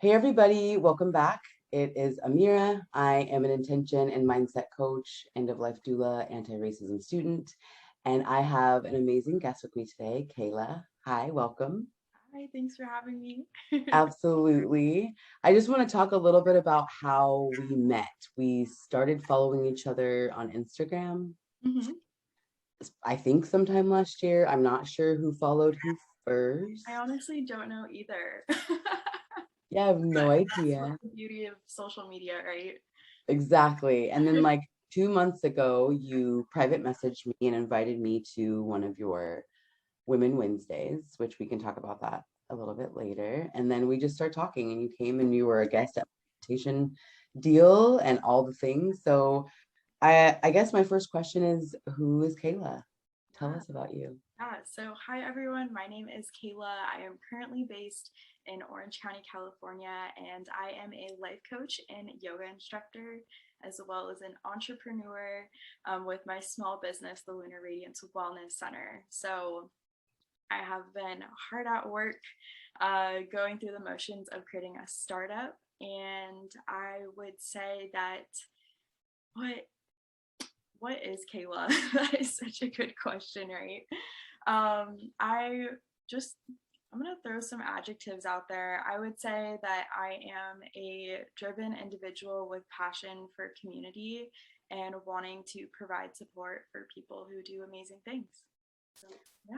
Hey everybody, welcome back. It is Amira. I am an intention and mindset coach, end of life doula, anti-racism student, and I have an amazing guest with me today, Kayla. Hi, welcome. Hi, thanks for having me. Absolutely. I just want to talk a little bit about how we met. We started following each other on Instagram, hmm I think sometime last year. I'm not sure who followed who I first. honestly don't know either. Yeah, I have But no that's what idea. the beauty of social media, right? Exactly. And then like 2 months ago, you private messaged me and invited me to one of your Women Wednesdays, which we can talk about that a little bit later. And then we just started talking and you came and you were a guest at my invitation deal and all the things. So I guess my first question is, who is Kayla? Tell Yeah, us about you. so hi everyone. My name is Kayla. I am currently based in Orange County, California, and I am a life coach and yoga instructor, as well as an entrepreneur with my small business, the Lunar Radiance Wellness Center. So I have been hard at work going through the motions of creating a startup. And I would say that what what is Kayla? That is such a good question, right? I just I'm gonna throw some adjectives out there. I would say that I am a driven individual with passion for community and wanting to provide support for people who do amazing things. So yeah.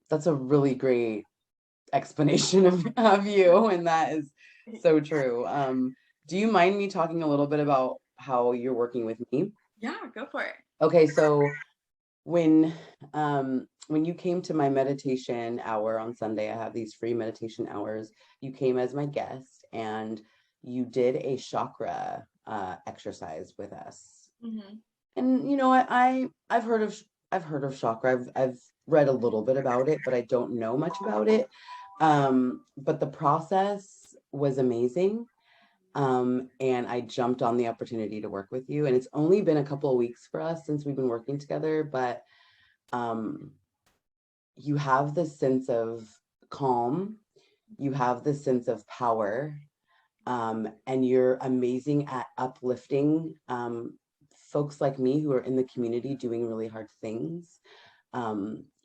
That's a really great explanation of you, and that is so true. Do you mind me talking a little bit about how you're working with me? Yeah, go for it. Okay, so when you came to my meditation hour on Sunday, I have these free meditation hours. You came as my guest and you did a chakra exercise with us. hmm And you know what? I've heard of chakra. I've read a little bit about it, but I don't know much about it. But the process was amazing. And I jumped on the opportunity to work with you. And it's only been a couple of weeks for us since we've been working together, but um, you have this sense of calm, you have this sense of power, and you're amazing at uplifting folks like me who are in the community doing really hard things.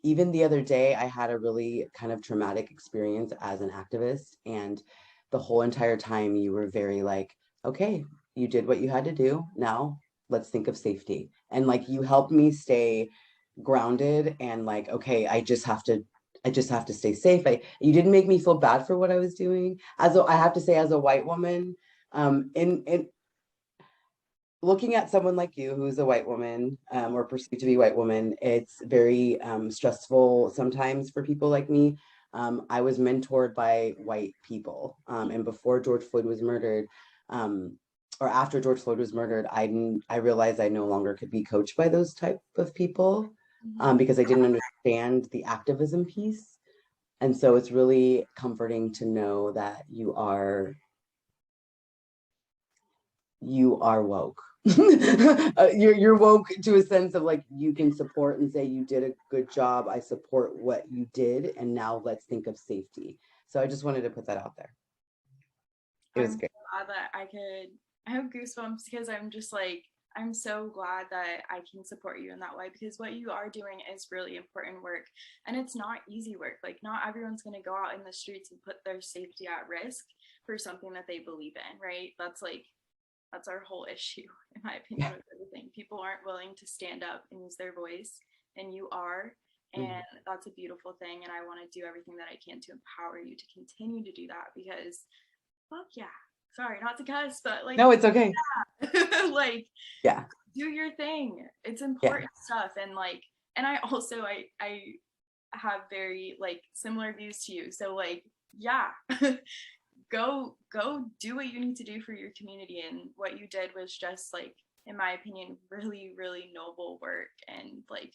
Even the other day, I had a really kind of traumatic experience as an activist, and the whole entire time you were very like, okay, you did what you had to do. Now let's think of safety. And like you helped me stay grounded and like, okay, I just have to stay safe. You didn't make me feel bad for what I was doing. I have to say, as a white woman, in looking at someone like you who's a white woman or perceived to be a white woman, it's very stressful sometimes for people like me. I was mentored by white people, and before George Floyd was murdered, um, or after George Floyd was murdered, I realized I no longer could be coached by those type of people hmm because I didn't understand the activism piece. And so it's really comforting to know that you are woke. You're woke to a sense of like you can support and say you did a good job. I support what you did, and now let's think of safety. So I just wanted to put that out there. It I'm was great. so glad that I have goosebumps because I'm just like, I'm so glad that I can support you in that way because what you are doing is really important work and it's not easy work. Like, not everyone's going to go out in the streets and put their safety at risk for something that they believe in, right? That's our whole issue, in my opinion, Yeah. with everything. People aren't willing to stand up and use their voice, and you are. Mhm. And that's a beautiful thing. And I want to do everything that I can to empower you to continue to do that because fuck yeah. Sorry, not to cuss, but like, No, it's okay. like, Yeah. do your thing. It's Yeah. important stuff. And like, and I also, I have very like similar views to you. So like, yeah, go do what you need to do for your community. And what you did was just like, in my opinion, really, really noble work and like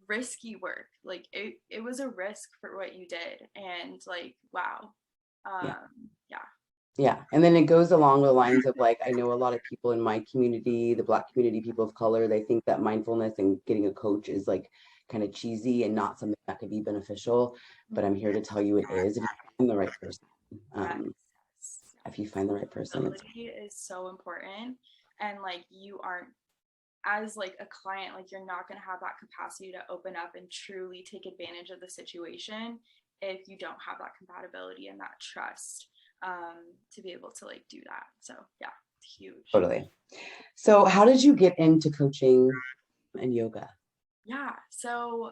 risky work. Like it was a risk for what you did. And like, wow. Yeah. Yeah. Yeah. And then it goes along the lines of like, I know a lot of people in my community, the Black community, people of color, they think that mindfulness and getting a coach is like kind of cheesy and not something that could be beneficial. But I'm here to tell you it is if you find the right person. Yes. Um, Yes. if you find the right person. Accountability is so important. And like you aren't, as like a client, like you're not going to have that capacity to open up and truly take advantage of the situation if you don't have that compatibility and that trust to be able to like do that. So yeah, it's huge. Totally. So how did you get into coaching and yoga? Yeah, so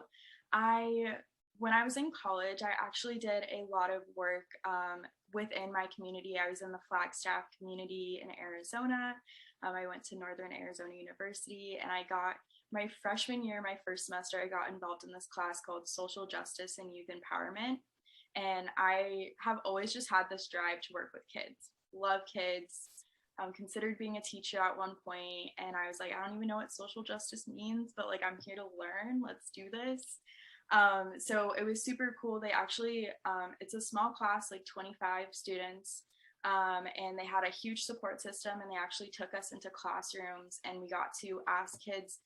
I when I was in college, I actually did a lot of work within my community. I was in the Flagstaff community in Arizona. I went to Northern Arizona University, and I got my freshman year, my first semester, I got involved in this class called Social Justice and Youth Empowerment. And I have always just had this drive to work with kids, love kids. Considered being a teacher at one point, and I was like, I don't even know what social justice means, but like I'm here to learn. Let's do this. So it was super cool. They actually, it's a small class, like 25 students, and they had a huge support system. And they actually took us into classrooms, and we got to ask kids,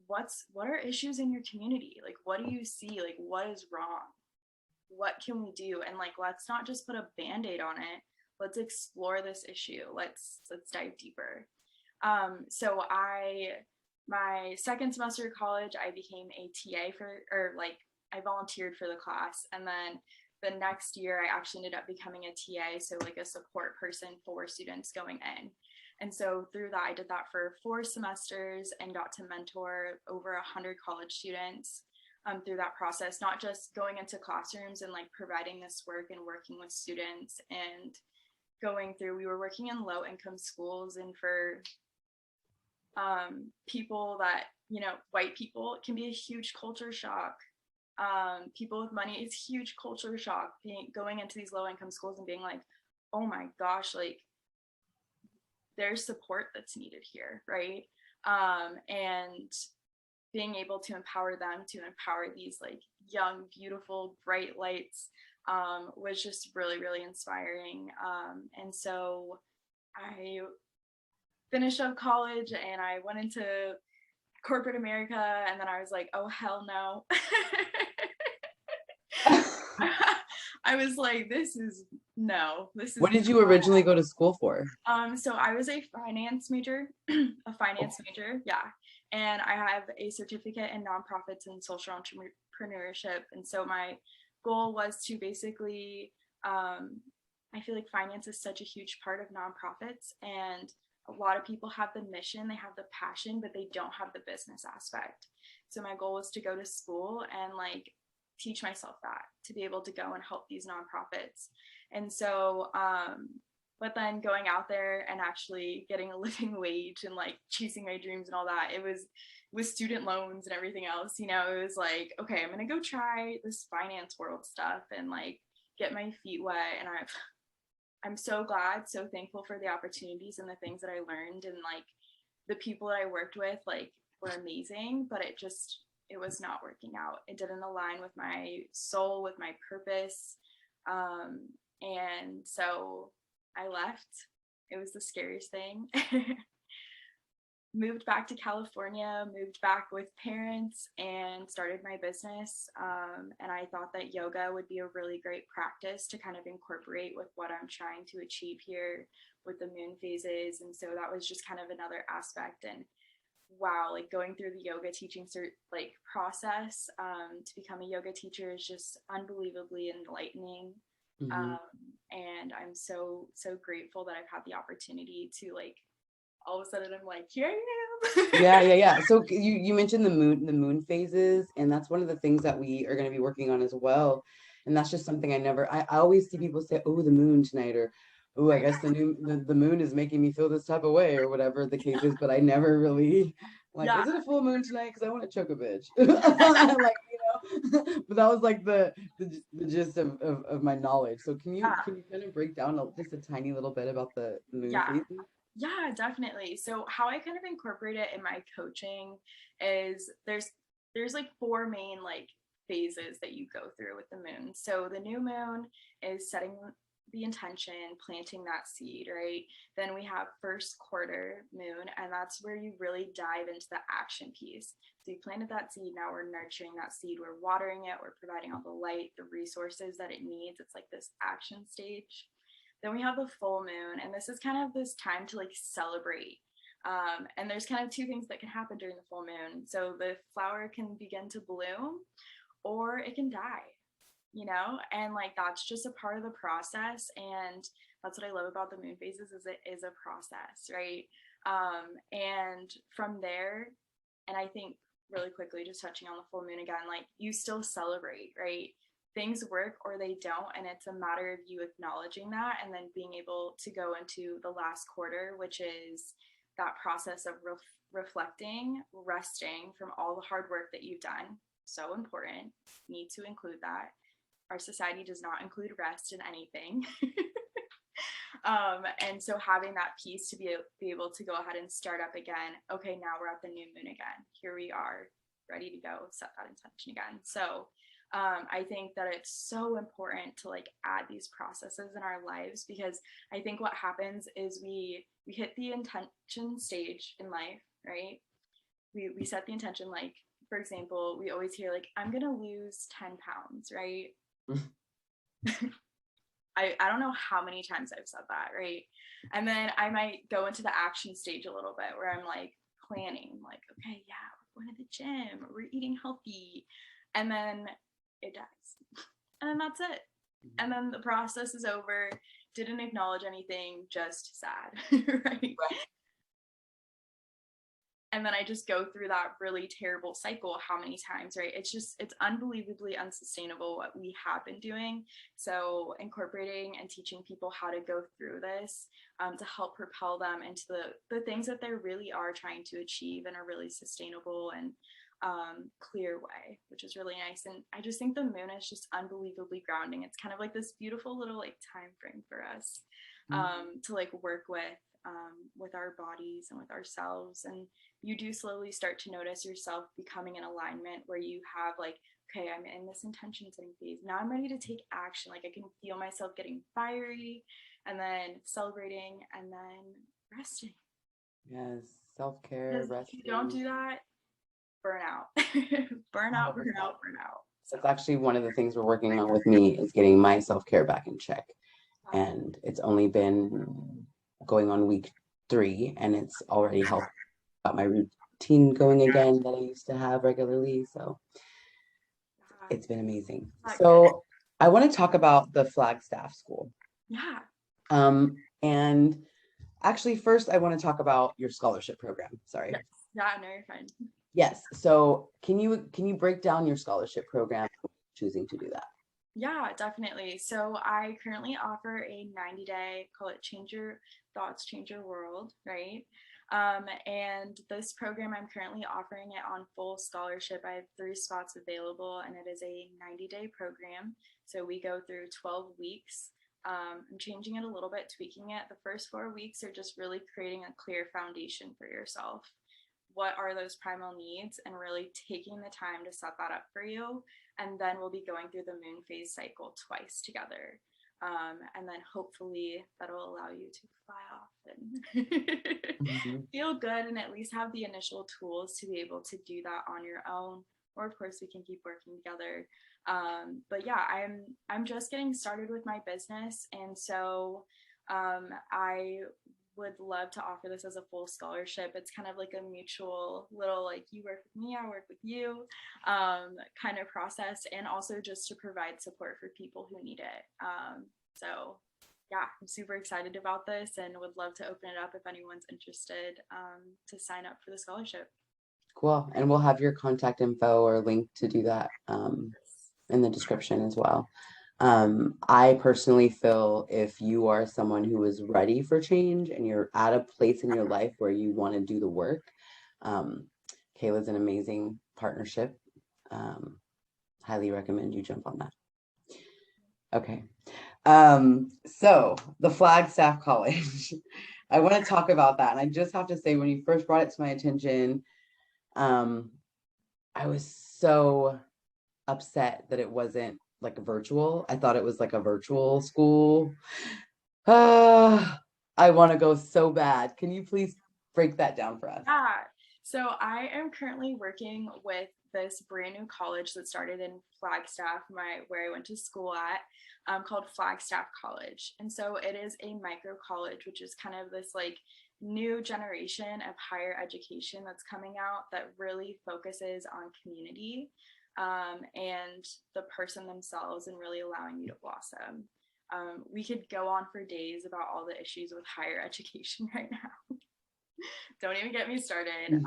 what are issues in your community? Like, what do you see? Like, what is wrong? What can we do? And like, let's not just put a band-aid on it. Let's explore this issue. Let's dive deeper. So my second semester of college, I became a TA I volunteered for the class. And then the next year I actually ended up becoming a TA. So like a support person for students going in. And so through that, I did that for 4 semesters and got to mentor over 100 college students through that process, not just going into classrooms and like providing this work and working with students and we were working in low income schools, and for people that, white people, it can be a huge culture shock. People with money, it's huge culture shock going into these low income schools and being like, oh my gosh, like there's support that's needed here, right? And being able to empower them to empower these like young, beautiful, bright lights was just really, really inspiring. And so I finished up college and I went into corporate America, and then I was like, oh, hell no. I was like, this is. What did you originally go to school for? So I was a finance major, yeah. And I have a certificate in nonprofits and social entrepreneurship. And so my goal was to basically, I feel like finance is such a huge part of nonprofits, and a lot of people have the mission, they have the passion, but they don't have the business aspect. So my goal was to go to school and like teach myself that, to be able to go and help these nonprofits. And so, but then going out there and actually getting a living wage and like chasing my dreams and all that, it was with student loans and everything else, it was like, okay, I'm going to go try this finance world stuff and like get my feet wet. And I'm so glad, so thankful for the opportunities and the things that I learned, and like the people that I worked with, like were amazing, but it was not working out. It didn't align with my soul, with my purpose. And so I left. It was the scariest thing. Moved back to California, moved back with parents, and started my business. And I thought that yoga would be a really great practice to kind of incorporate with what I'm trying to achieve here with the moon phases. And so that was just kind of another aspect. And wow, like going through the yoga teaching process to become a yoga teacher is just unbelievably enlightening. Mm-hmm. And I'm so grateful that I've had the opportunity to like, all of a sudden I'm like, here I am. yeah. So you mentioned the moon phases, and that's one of the things that we are going to be working on as well. And that's just something I always see people say, oh, the moon tonight, or oh, I guess the moon is making me feel this type of way, or whatever the case is, but I never really like, is it a full moon tonight? Because I want to choke a bitch. Like, but that was like the gist of my knowledge. So can you kind of break down just a tiny little bit about the moon phases? Yeah, definitely. So how I kind of incorporate it in my coaching is there's like 4 main like phases that you go through with the moon. So the new moon is setting the intention, planting that seed, right? Then we have first quarter moon, and that's where you really dive into the action piece. So you planted that seed, now we're nurturing that seed, we're watering it, we're providing all the light, the resources that it needs. It's like this action stage. Then we have the full moon, and this is kind of this time to like celebrate. And there's kind of two things that can happen during the full moon. So the flower can begin to bloom or it can die, you know, and like that's just a part of the process. And that's what I love about the moon phases is it is a process, right? And from there, and I think really quickly, just touching on the full moon again, like you still celebrate, right? Things work or they don't, and it's a matter of you acknowledging that and then being able to go into the last quarter, which is that process of reflecting, resting from all the hard work that you've done. So important. Need to include that. Our society does not include rest in anything. And so having that piece to be able to go ahead and start up again. Okay, now we're at the new moon again. Here we are, ready to go, set that intention again. So I think that it's so important to like add these processes in our lives, because I think what happens is we hit the intention stage in life, right? We set the intention, like, for example, we always hear like, I'm gonna lose 10 pounds, right? I don't know how many times I've said that, right? And then I might go into the action stage a little bit where I'm like planning, like, okay, yeah, we're going to the gym, we're eating healthy. And then it dies. And then that's it. And then the process is over. Didn't acknowledge anything, just sad, right? And then I just go through that really terrible cycle how many times, right? It's unbelievably unsustainable what we have been doing. So incorporating and teaching people how to go through this to help propel them into the things that they really are trying to achieve in a really sustainable and clear way, which is really nice. And I just think the moon is just unbelievably grounding. It's kind of like this beautiful little like time frame for us to like work with our bodies and with ourselves. And you do slowly start to notice yourself becoming in alignment where you have like, okay, I'm in this intention setting phase. Now I'm ready to take action. Like I can feel myself getting fiery and then celebrating and then resting. Yes, self-care, Because if resting. you don't do that, burnout. burnout. So it's actually one of the things we're working on with me is getting my self-care back in check. And it's only been going on week 3 and it's already helped got my routine going again that I used to have regularly. So it's been amazing. So I want to talk about the Flagstaff School. Yeah. And actually first I want to talk about your scholarship program. Sorry. Yes. Yeah, no, you're fine. Yes. So can you break down your scholarship program, choosing to do that? Yeah, definitely. So I currently offer a 90-day, call it Change Your Thoughts, Change Your World, right? And this program, I'm currently offering it on full scholarship. I have 3 spots available, and it is a 90-day program. So we go through 12 weeks. I'm changing it a little bit, tweaking it. The first 4 weeks are just really creating a clear foundation for yourself. What are those primal needs, and really taking the time to set that up for you. And then we'll be going through the moon phase cycle twice together. And then hopefully that'll allow you to fly off and feel good and at least have the initial tools to be able to do that on your own. Or of course we can keep working together. But yeah, I'm just getting started with my business. And so I would love to offer this as a full scholarship. It's kind of like a mutual little like you work with me, I work with you kind of process, and also just to provide support for people who need it. So yeah, I'm super excited about this and would love to open it up if anyone's interested to sign up for the scholarship. Cool. And we'll have your contact info or link to do that in the description as well. I personally feel if you are someone who is ready for change and you're at a place in your life where you want to do the work, Kayla's an amazing partnership. Highly recommend you jump on that. Okay. So the Flagstaff College, I want to talk about that. And I just have to say, when you first brought it to my attention, I was so upset that it wasn't like a virtual. I thought it was like a virtual school. I want to go so bad. Can you please break that down for us? Yeah. So I am currently working with this brand new college that started in Flagstaff, where I went to school at, called Flagstaff College. And so it is a micro college, which is kind of this like new generation of higher education that's coming out that really focuses on community, and the person themselves, and really allowing you to blossom. We could go on for days about all the issues with higher education right now. Don't even get me started.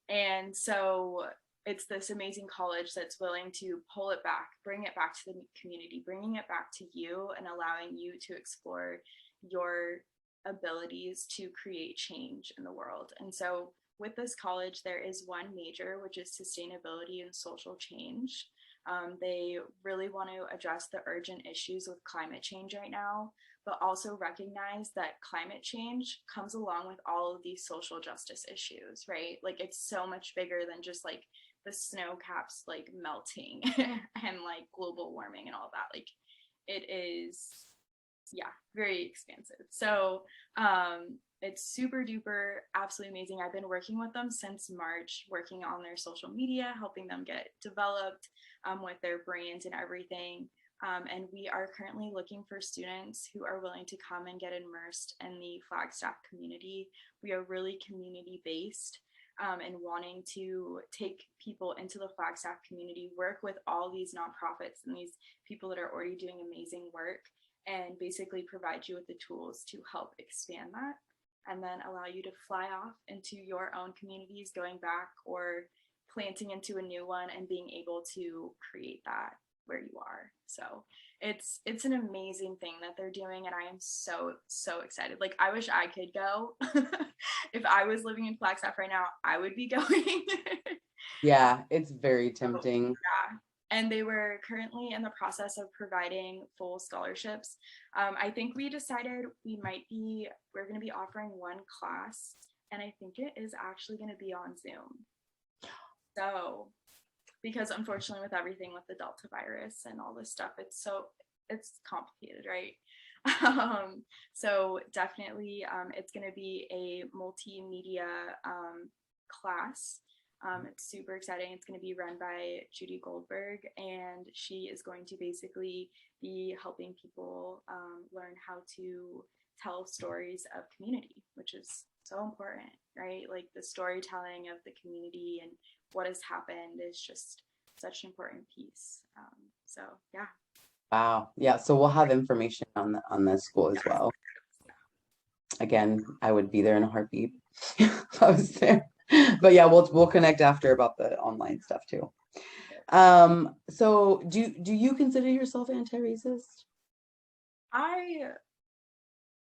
And so it's this amazing college that's willing to pull it back, bring it back to the community, bringing it back to you, and allowing you to explore your abilities to create change in the world. And so with this college, there is one major, which is sustainability and social change. They really want to address the urgent issues with climate change right now, but also recognize that climate change comes along with all of these social justice issues, right? Like it's so much bigger than just like the snow caps like melting and like global warming and all that. Like it is, yeah, very expansive. So it's super duper absolutely amazing. I've been working with them since March, working on their social media, helping them get developed with their brands and everything. And we are currently looking for students who are willing to come and get immersed in the Flagstaff community. We are really community based, and wanting to take people into the Flagstaff community, work with all these nonprofits and these people that are already doing amazing work, and basically provide you with the tools to help expand that, and then allow you to fly off into your own communities, going back or planting into a new one and being able to create that where you are. So it's an amazing thing that they're doing, and I am so excited. Like I wish I could go. If I was living in Flagstaff right now, I would be going. Yeah, it's very tempting. Yeah. And they were currently in the process of providing full scholarships. I think we decided we're going to be offering one class, and I think it is actually going to be on Zoom. So, because unfortunately with everything with the Delta virus and all this stuff, it's complicated, right? So definitely it's going to be a multimedia class. It's super exciting. It's going to be run by Judy Goldberg, and she is going to basically be helping people learn how to tell stories of community, which is so important, right? Like the storytelling of the community and what has happened is just such an important piece. So yeah. Wow. Yeah. So we'll have information on the school as well. Again, I would be there in a heartbeat if I was there. But yeah, we'll connect after about the online stuff too. So do you consider yourself anti-racist?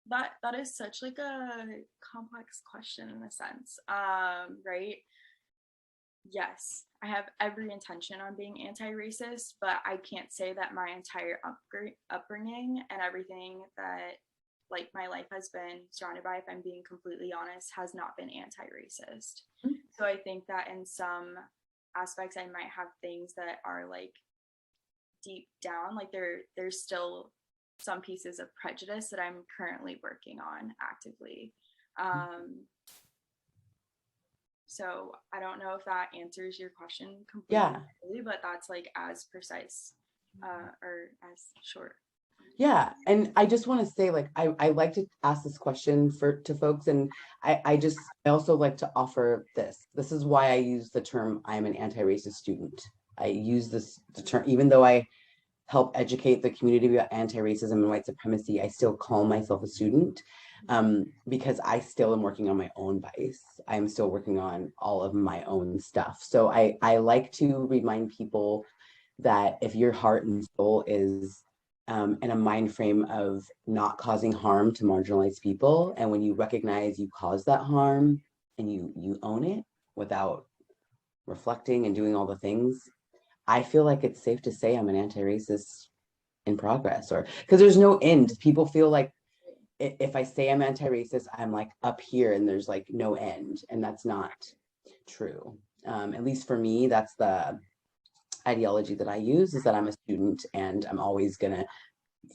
That is such like a complex question in a sense, right? Yes, I have every intention on being anti-racist, but I can't say that my entire upbringing and everything that like my life has been surrounded by, if I'm being completely honest, has not been anti-racist. So I think that in some aspects I might have things that are like deep down, like there's still some pieces of prejudice that I'm currently working on actively. So I don't know if that answers your question completely, Yeah. but that's like as precise or as short. Yeah. And I just want to say, like, I like to ask this question to folks, and I also like to offer this. This is why I use the term I'm an anti-racist student. I use the term, even though I help educate the community about anti-racism and white supremacy, I still call myself a student, because I still am working on my own bias. I'm still working on all of my own stuff. So I like to remind people that if your heart and soul is in a mind frame of not causing harm to marginalized people, and when you recognize you caused that harm and you own it without reflecting and doing all the things, I feel like it's safe to say I'm an anti-racist in progress, or because there's no end. People feel like if I say I'm anti-racist, I'm like up here and there's like no end, and that's not true. At least for me, that's the ideology that I use, is that I'm a student and I'm always gonna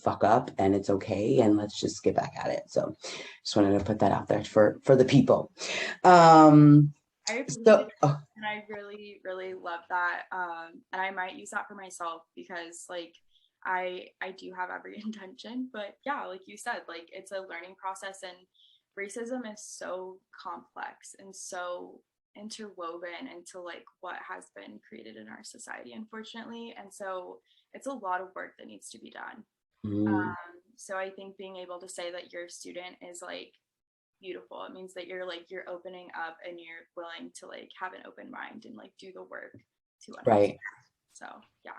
fuck up, and it's okay, and let's just get back at it. So just wanted to put that out there for the people. I appreciate So, it, and I really, really love that. And I might use that for myself because like I do have every intention, but yeah, like you said, like it's a learning process, and racism is so complex and so interwoven into like what has been created in our society, unfortunately. And so it's a lot of work that needs to be done. mm, So I think being able to say that your student is like beautiful, it means that you're opening up and you're willing to like have an open mind and like do the work to understand. right. So yeah.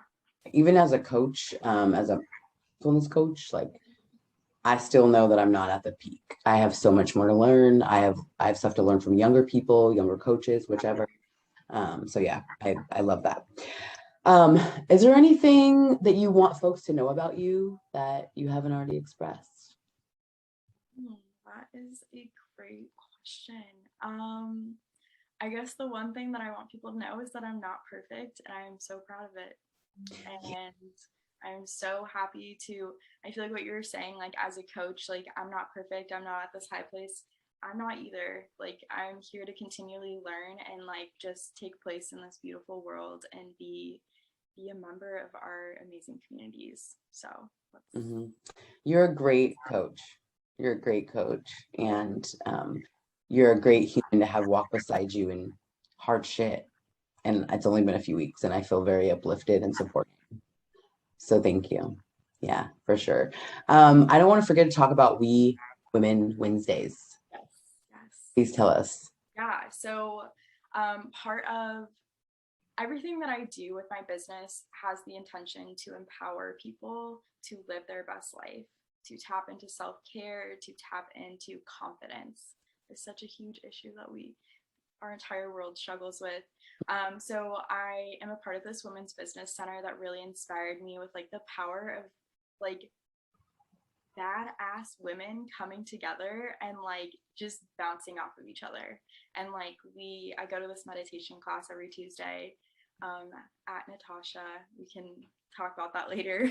Even as a coach, as a mindfulness coach, like I still know that I'm not at the peak. I have so much more to learn. I have stuff to learn from younger people, younger coaches, whichever. So yeah, I love that. Um, is there anything that you want folks to know about you that you haven't already expressed? That is a great question. I guess the one thing that I want people to know is that I'm not perfect, and I'm so proud of it. And I'm so happy to, I feel like what you were saying, like as a coach, like I'm not perfect, I'm not at this high place. I'm not either. Like I'm here to continually learn and like just take place in this beautiful world and be a member of our amazing communities. So that's Mhm. You're a great coach. You're a great coach, and you're a great human to have walk beside you in hard shit. And it's only been a few weeks, and I feel very uplifted and supported. So thank you. Yeah, for sure. I don't want to forget to talk about We Women Wednesdays. yes, yes. Please tell us. Yeah. So part of everything that I do with my business has the intention to empower people to live their best life, to tap into self care, to tap into confidence. It's such a huge issue that our entire world struggles with. So I am a part of this women's business center that really inspired me with like the power of like badass women coming together and like just bouncing off of each other. And like I go to this meditation class every Tuesday at Natasha. We can talk about that later.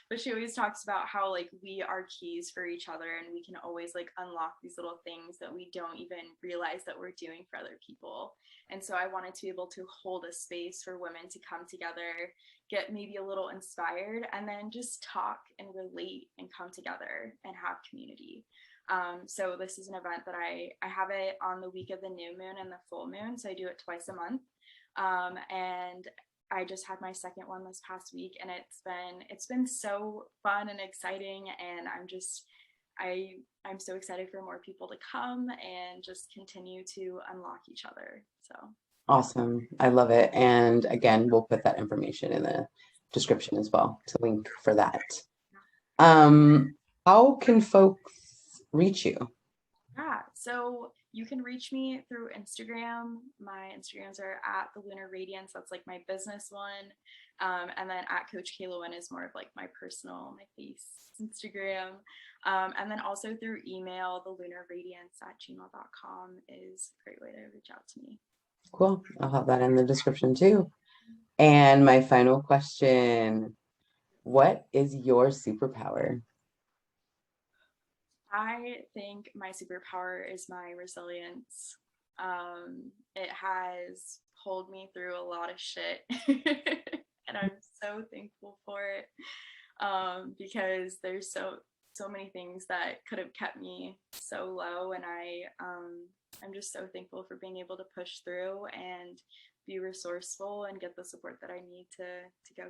But she always talks about how like we are keys for each other, and we can always like unlock these little things that we don't even realize that we're doing for other people. And so I wanted to be able to hold a space for women to come together, get maybe a little inspired, and then just talk and relate and come together and have community. So this is an event that I have it on the week of the new moon and the full moon. So I do it twice a month. And I just had my second one this past week, and it's been so fun and exciting. And I'm so excited for more people to come and just continue to unlock each other. So Awesome. I love it. And again, we'll put that information in the description as well to link for that. Um, how can folks reach you? yeah, so you can reach me through Instagram. My Instagrams are at the Lunar Radiance. That's like my business one. And then at Coach Kayla Winters is more of like my personal, my face Instagram. And then also through email, the Lunar Radiance at gmail.com is a great way to reach out to me. Cool. I'll have that in the description too. And my final question, what is your superpower? I think my superpower is my resilience. It has pulled me through a lot of shit, and I'm so thankful for it. Because there's so many things that could have kept me so low, and I'm just so thankful for being able to push through and be resourceful and get the support that I need to go